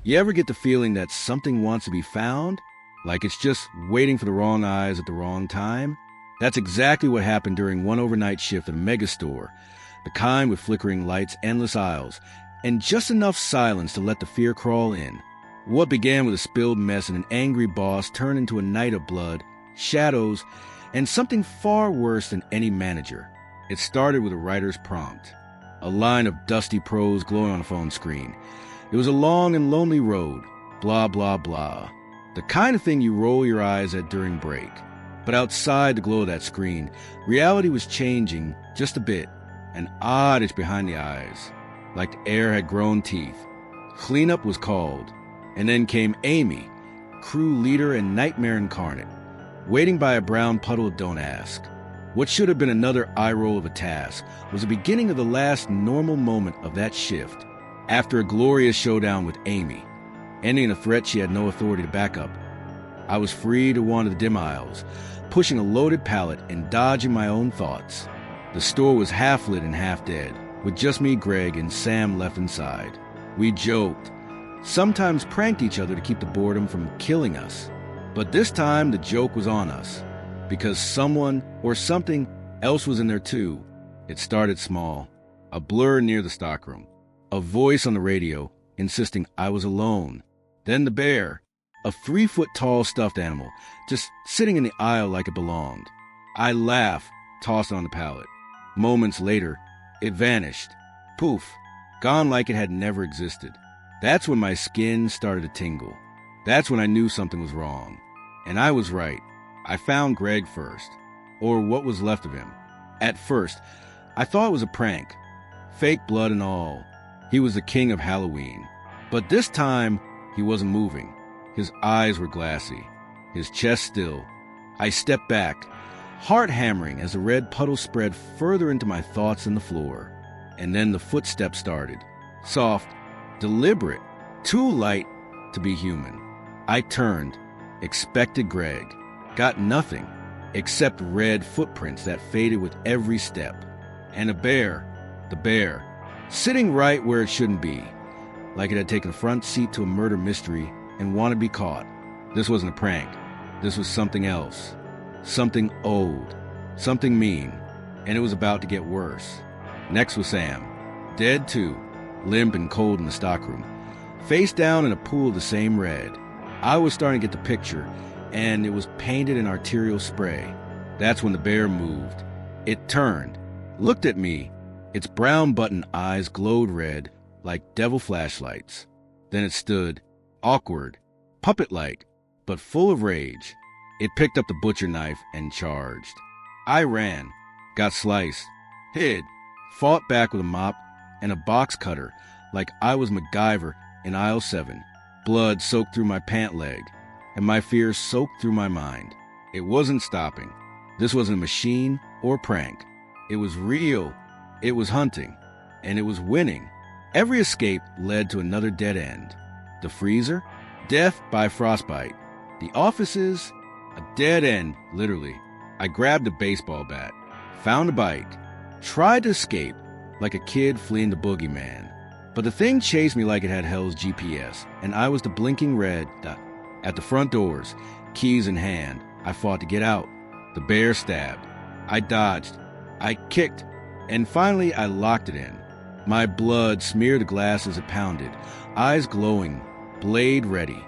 You ever get the feeling that something wants to be found? Like it's just waiting for the wrong eyes at the wrong time? That's exactly what happened during one overnight shift at a megastore, the kind with flickering lights, endless aisles, and just enough silence to let the fear crawl in. What began with a spilled mess and an angry boss turned into a night of blood, shadows, and something far worse than any manager. It started with a writer's prompt, a line of dusty prose glowing on a phone screen. It was a long and lonely road, blah, blah, blah. The kind of thing you roll your eyes at during break. But outside the glow of that screen, reality was changing just a bit, an odd itch behind the eyes, like the air had grown teeth. Cleanup was called, and then came Amy, crew leader and nightmare incarnate, waiting by a brown puddle of don't ask. What should have been another eye roll of a task was the beginning of the last normal moment of that shift, after a glorious showdown with Amy, ending in a threat she had no authority to back up. I was free to wander the dim aisles, pushing a loaded pallet and dodging my own thoughts. The store was half lit and half dead, with just me, Greg, and Sam left inside. We joked, sometimes pranked each other to keep the boredom from killing us. But this time the joke was on us, because someone or something else was in there too. It started small, a blur near the stockroom, a voice on the radio insisting I was alone. Then the bear, a 3-foot-tall stuffed animal, just sitting in the aisle like it belonged. I laughed, tossed it on the pallet. Moments later, it vanished. Poof, gone like it had never existed. That's when my skin started to tingle. That's when I knew something was wrong. And I was right. I found Greg first, or what was left of him. At first, I thought it was a prank, fake blood and all. He was the king of Halloween. But this time, he wasn't moving. His eyes were glassy, his chest still. I stepped back, heart hammering as the red puddle spread further into my thoughts and the floor. And then the footsteps started. Soft, deliberate, too light to be human. I turned, expected Greg. Got nothing, except red footprints that faded with every step. And a bear, the bear, sitting right where it shouldn't be, like it had taken a front seat to a murder mystery and wanted to be caught. This wasn't a prank. This was something else. Something old. Something mean. And it was about to get worse. Next was Sam. Dead too, limp and cold in the stockroom, face down in a pool of the same red. I was starting to get the picture, and it was painted in arterial spray. That's when the bear moved. It turned, looked at me. Its brown button eyes glowed red like devil flashlights. Then it stood, awkward, puppet-like, but full of rage. It picked up the butcher knife and charged. I ran, got sliced, hid, fought back with a mop and a box cutter like I was MacGyver in aisle 7. Blood soaked through my pant leg, and my fears soaked through my mind. It wasn't stopping. This wasn't a machine or prank. It was real. It was hunting, and it was winning. Every escape led to another dead end. The freezer? Death by frostbite. The offices? A dead end, literally. I grabbed a baseball bat, found a bike, tried to escape like a kid fleeing the boogeyman. But the thing chased me like it had hell's GPS, and I was the blinking red dot. At the front doors, keys in hand, I fought to get out. The bear stabbed. I dodged. I kicked. And finally, I locked it in. My blood smeared the glass as it pounded, eyes glowing, blade ready.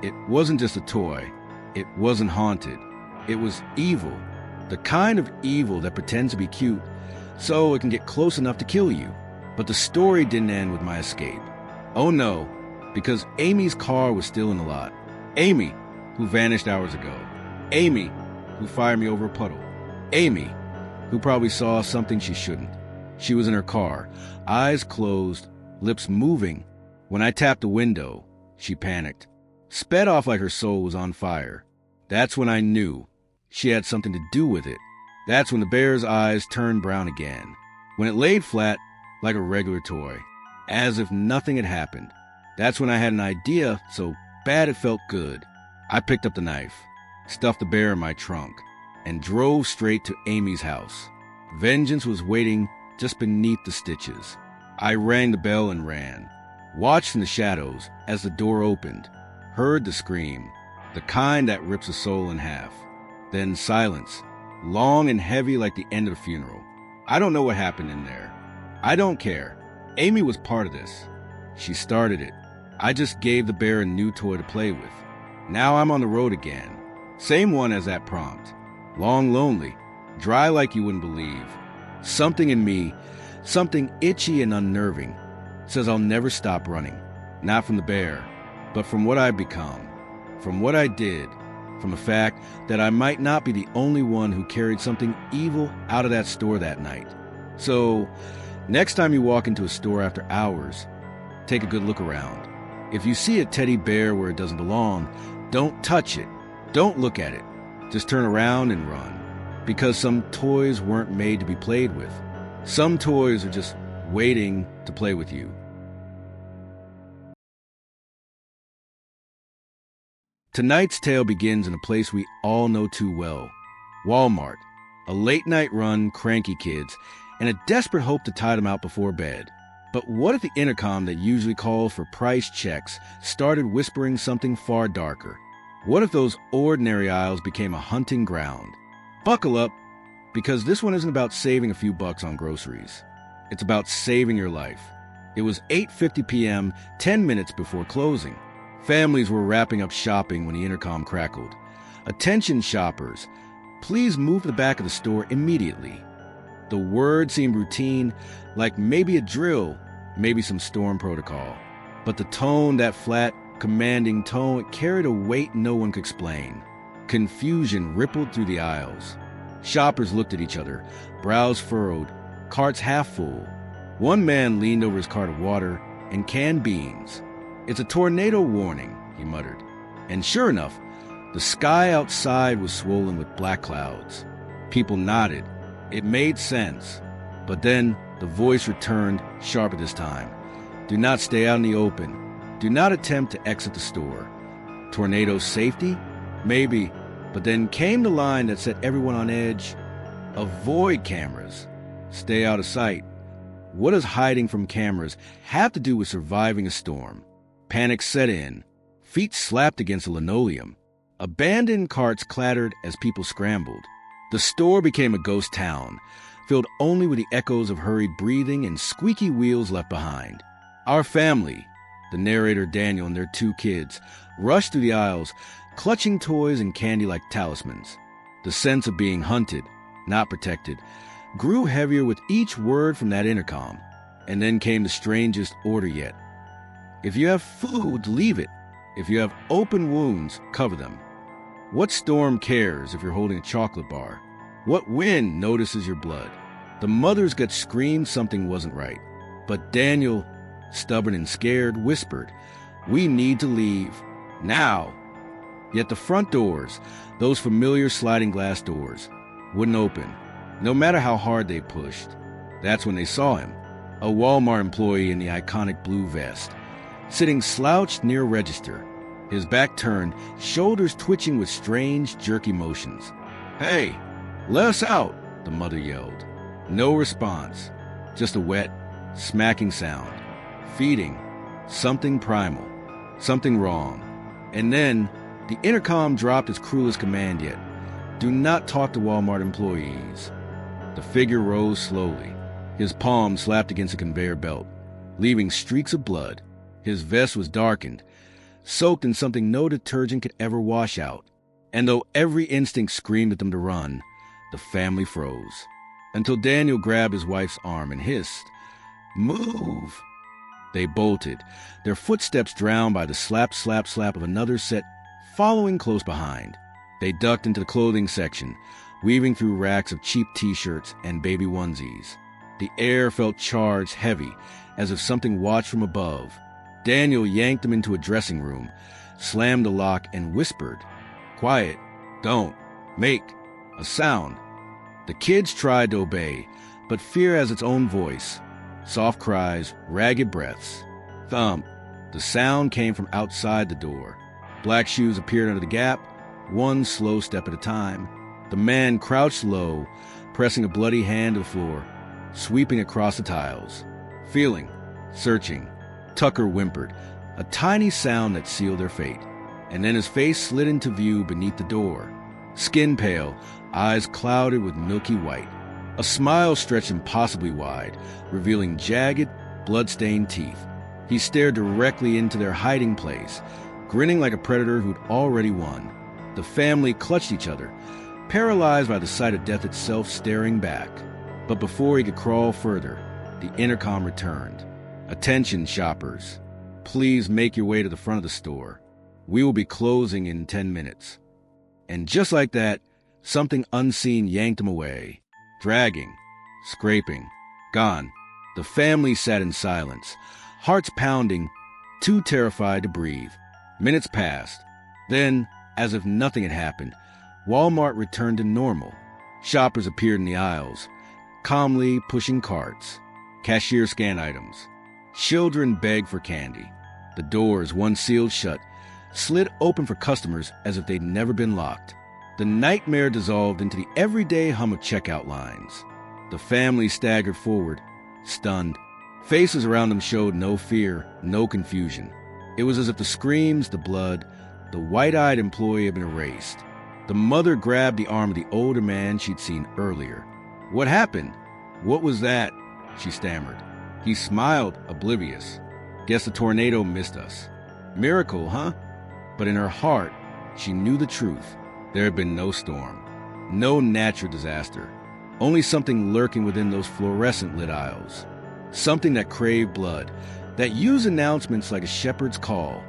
It wasn't just a toy. It wasn't haunted. It was evil. The kind of evil that pretends to be cute so it can get close enough to kill you. But the story didn't end with my escape. Oh no, because Amy's car was still in the lot. Amy, who vanished hours ago. Amy, who fired me over a puddle. Amy, who probably saw something she shouldn't. She was in her car, eyes closed, lips moving. When I tapped the window, she panicked, sped off like her soul was on fire. That's when I knew she had something to do with it. That's when the bear's eyes turned brown again. When it laid flat like a regular toy, as if nothing had happened. That's when I had an idea so bad it felt good. I picked up the knife, stuffed the bear in my trunk, and drove straight to Amy's house. Vengeance was waiting just beneath the stitches. I rang the bell and ran. watched in the shadows as the door opened, heard the scream, the kind that rips a soul in half. Then silence, long and heavy like the end of a funeral. I don't know what happened in there. I don't care. Amy was part of this. She started it. I just gave the bear a new toy to play with. Now I'm on the road again. Same one as that prompt. Long, lonely, dry like you wouldn't believe. Something in me, something itchy and unnerving, says I'll never stop running. Not from the bear, but from what I've become, from what I did, from the fact that I might not be the only one who carried something evil out of that store that night. So, next time you walk into a store after hours, take a good look around. If you see a teddy bear where it doesn't belong, don't touch it. Don't look at it. Just turn around and run. Because some toys weren't made to be played with. Some toys are just waiting to play with you. Tonight's tale begins in a place we all know too well. Walmart. A late-night run, cranky kids, and a desperate hope to tide them out before bed. But what if the intercom that usually calls for price checks started whispering something far darker? What if those ordinary aisles became a hunting ground? Buckle up, because this one isn't about saving a few bucks on groceries. It's about saving your life. It was 8:50 p.m., 10 minutes before closing. Families were wrapping up shopping when the intercom crackled. Attention shoppers, please move to the back of the store immediately. The word seemed routine, like maybe a drill, maybe some storm protocol. But the tone, that flat, commanding tone, carried a weight no one could explain. Confusion rippled through the aisles. Shoppers looked at each other, brows furrowed, carts half full. One man leaned over his cart of water and canned beans. "It's a tornado warning," he muttered. And sure enough, the sky outside was swollen with black clouds. People nodded. It made sense. But then the voice returned, sharper this time. "Do not stay out in the open. Do not attempt to exit the store." Tornado safety? Maybe. But then came the line that set everyone on edge. Avoid cameras. Stay out of sight. What does hiding from cameras have to do with surviving a storm? Panic set in. Feet slapped against the linoleum. Abandoned carts clattered as people scrambled. The store became a ghost town, filled only with the echoes of hurried breathing and squeaky wheels left behind. Our family, the narrator Daniel and their 2 kids, rushed through the aisles, clutching toys and candy like talismans. The sense of being hunted, not protected, grew heavier with each word from that intercom. And then came the strangest order yet. If you have food, leave it. If you have open wounds, cover them. What storm cares if you're holding a chocolate bar? What wind notices your blood? The mother's gut screamed something wasn't right. But Daniel, stubborn and scared, whispered, "We need to leave. Now." Yet the front doors, those familiar sliding glass doors, wouldn't open, no matter how hard they pushed. That's when they saw him, a Walmart employee in the iconic blue vest, sitting slouched near a register, his back turned, shoulders twitching with strange, jerky motions. "Hey, let us out," the mother yelled. No response, just a wet, smacking sound. Feeding, something primal, something wrong. And then, the intercom dropped its cruelest command yet. "Do not talk to Walmart employees." The figure rose slowly, his palm slapped against a conveyor belt, leaving streaks of blood. His vest was darkened, soaked in something no detergent could ever wash out. And though every instinct screamed at them to run, the family froze. Until Daniel grabbed his wife's arm and hissed, "Move!" They bolted, their footsteps drowned by the slap, slap, slap of another set following close behind. They ducked into the clothing section, weaving through racks of cheap t-shirts and baby onesies. The air felt charged, heavy, as if something watched from above. Daniel yanked them into a dressing room, slammed the lock, and whispered, "Quiet, don't make a sound." The kids tried to obey, but fear has its own voice. Soft cries, ragged breaths. Thump. The sound came from outside the door. Black shoes appeared under the gap, one slow step at a time. The man crouched low, pressing a bloody hand to the floor, sweeping across the tiles. Feeling, searching, Tucker whimpered, a tiny sound that sealed their fate. And then his face slid into view beneath the door. Skin pale, eyes clouded with milky white. A smile stretched impossibly wide, revealing jagged, blood-stained teeth. He stared directly into their hiding place, grinning like a predator who'd already won. The family clutched each other, paralyzed by the sight of death itself staring back. But before he could crawl further, the intercom returned. Attention, shoppers. Please make your way to the front of the store. We will be closing in 10 minutes. And just like that, something unseen yanked him away. Dragging, scraping, gone. The family sat in silence, hearts pounding, too terrified to breathe. Minutes passed. Then, as if nothing had happened, Walmart returned to normal. Shoppers appeared in the aisles, calmly pushing carts. Cashiers scanned items. Children begged for candy. The doors, once sealed shut, slid open for customers as if they'd never been locked. The nightmare dissolved into the everyday hum of checkout lines. The family staggered forward, stunned. Faces around them showed no fear, no confusion. It was as if the screams, the blood, the white-eyed employee had been erased. The mother grabbed the arm of the older man she'd seen earlier. "What happened? What was that?" she stammered. He smiled, oblivious. "Guess the tornado missed us." Miracle, huh? But in her heart, she knew the truth. There had been no storm, no natural disaster, only something lurking within those fluorescent-lit aisles. Something that craved blood, that used announcements like a shepherd's call.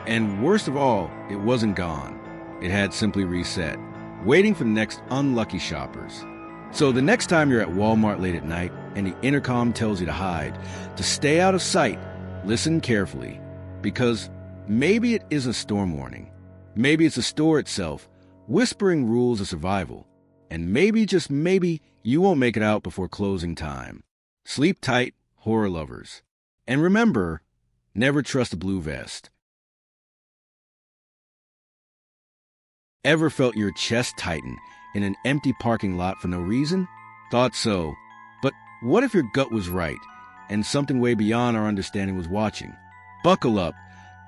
And worst of all, it wasn't gone. It had simply reset, waiting for the next unlucky shoppers. So the next time you're at Walmart late at night and the intercom tells you to hide, to stay out of sight, listen carefully. Because maybe it is a storm warning. Maybe it's the store itself, whispering rules of survival. And maybe, just maybe, you won't make it out before closing time. Sleep tight, horror lovers. And remember, never trust a blue vest. Ever felt your chest tighten in an empty parking lot for no reason? Thought so. But what if your gut was right, and something way beyond our understanding was watching? Buckle up,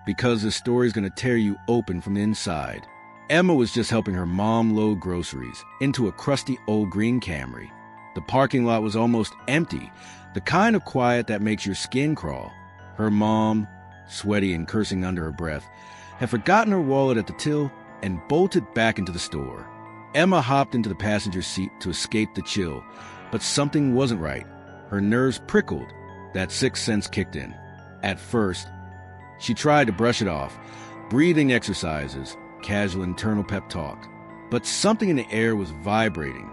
because this story is going to tear you open from the inside. Emma was just helping her mom load groceries into a crusty old green Camry. The parking lot was almost empty, the kind of quiet that makes your skin crawl. Her mom, sweaty and cursing under her breath, had forgotten her wallet at the till and bolted back into the store. Emma hopped into the passenger seat to escape the chill, but something wasn't right. Her nerves prickled. That sixth sense kicked in. At first, she tried to brush it off, breathing exercises, casual internal pep talk. But something in the air was vibrating.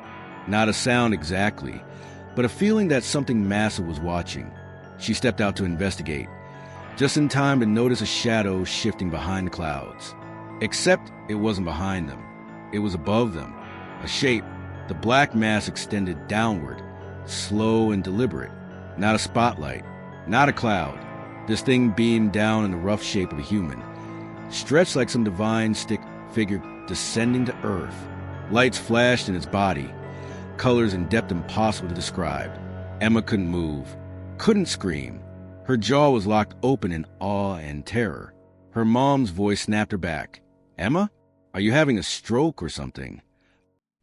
Not a sound exactly, but a feeling that something massive was watching. She stepped out to investigate, just in time to notice a shadow shifting behind the clouds. Except it wasn't behind them. It was above them. A shape, the black mass extended downward, slow and deliberate. Not a spotlight, not a cloud. This thing beamed down in the rough shape of a human, stretched like some divine stick figure descending to earth. Lights flashed in its body, colors and depth impossible to describe. Emma couldn't move, couldn't scream. Her jaw was locked open in awe and terror. Her mom's voice snapped her back. "Emma, are you having a stroke or something?"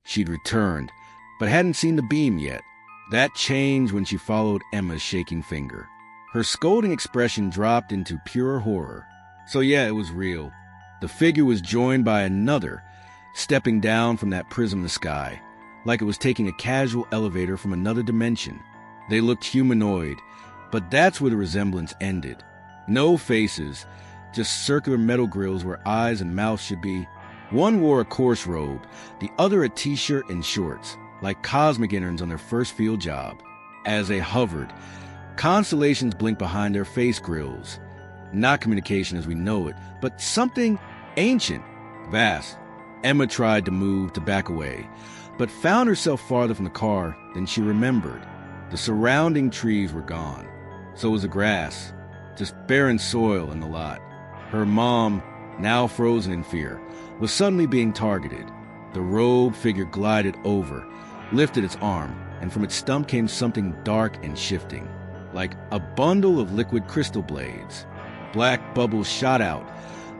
She'd returned, but hadn't seen the beam yet. That changed when she followed Emma's shaking finger. Her scolding expression dropped into pure horror. So yeah, it was real. The figure was joined by another, stepping down from that prism in the sky, like it was taking a casual elevator from another dimension. They looked humanoid, but that's where the resemblance ended. No faces, just circular metal grills where eyes and mouths should be. One wore a coarse robe, the other a t-shirt and shorts, like cosmic interns on their first field job. As they hovered, constellations blinked behind their face grills. Not communication as we know it, but something ancient, vast. Emma tried to move, to back away, but found herself farther from the car than she remembered. The surrounding trees were gone. So was the grass, just barren soil in the lot. Her mom, now frozen in fear, was suddenly being targeted. The robed figure glided over, lifted its arm, and from its stump came something dark and shifting, like a bundle of liquid crystal blades. Black bubbles shot out,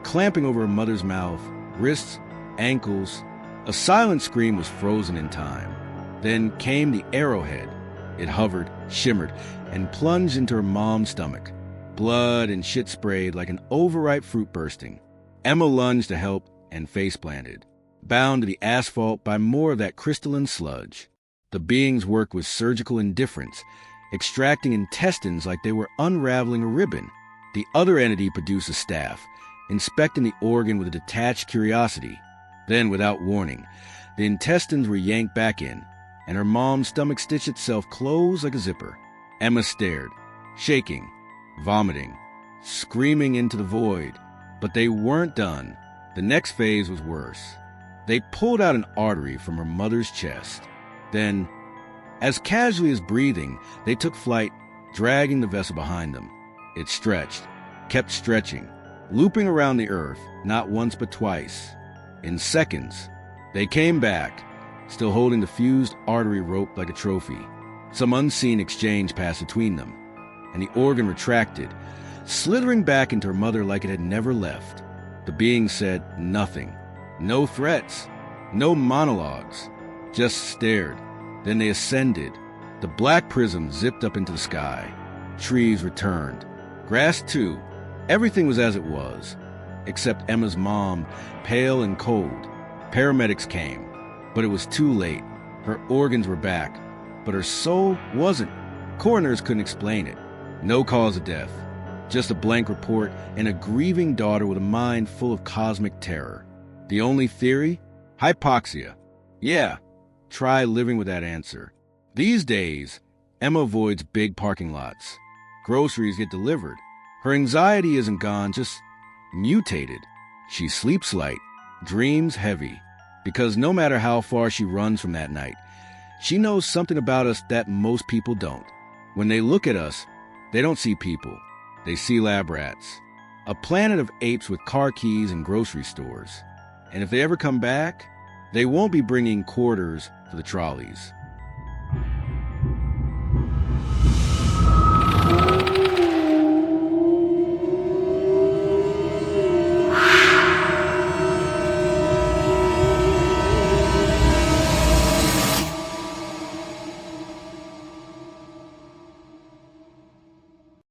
clamping over her mother's mouth, wrists, ankles. A silent scream was frozen in time. Then came the arrowhead. It hovered, shimmered, and plunged into her mom's stomach. Blood and shit sprayed like an overripe fruit bursting. Emma lunged to help and face-planted, bound to the asphalt by more of that crystalline sludge. The being's work was surgical indifference, extracting intestines like they were unraveling a ribbon. The other entity produced a staff, inspecting the organ with a detached curiosity. Then, without warning, the intestines were yanked back in, and her mom's stomach stitched itself closed like a zipper. Emma stared, shaking, vomiting, screaming into the void. But they weren't done. The next phase was worse. They pulled out an artery from her mother's chest. Then, as casually as breathing, they took flight, dragging the vessel behind them. It stretched, kept stretching, looping around the earth, not once but twice. In seconds, they came back, still holding the fused artery rope like a trophy. Some unseen exchange passed between them, and the organ retracted, slithering back into her mother like it had never left. The being said nothing. No threats, no monologues, just stared. Then they ascended. The black prism zipped up into the sky. Trees returned. Grass too. Everything was as it was, except Emma's mom, pale and cold. Paramedics came, but it was too late. Her organs were back, but her soul wasn't. Coroners couldn't explain it. No cause of death. Just a blank report and a grieving daughter with a mind full of cosmic terror. The only theory? Hypoxia. Yeah, try living with that answer. These days, Emma avoids big parking lots. Groceries get delivered. Her anxiety isn't gone, just mutated. She sleeps light, dreams heavy, because no matter how far she runs from that night, she knows something about us that most people don't. When they look at us, they don't see people. They see lab rats. A planet of apes with car keys and grocery stores. And if they ever come back, they won't be bringing quarters for the trolleys.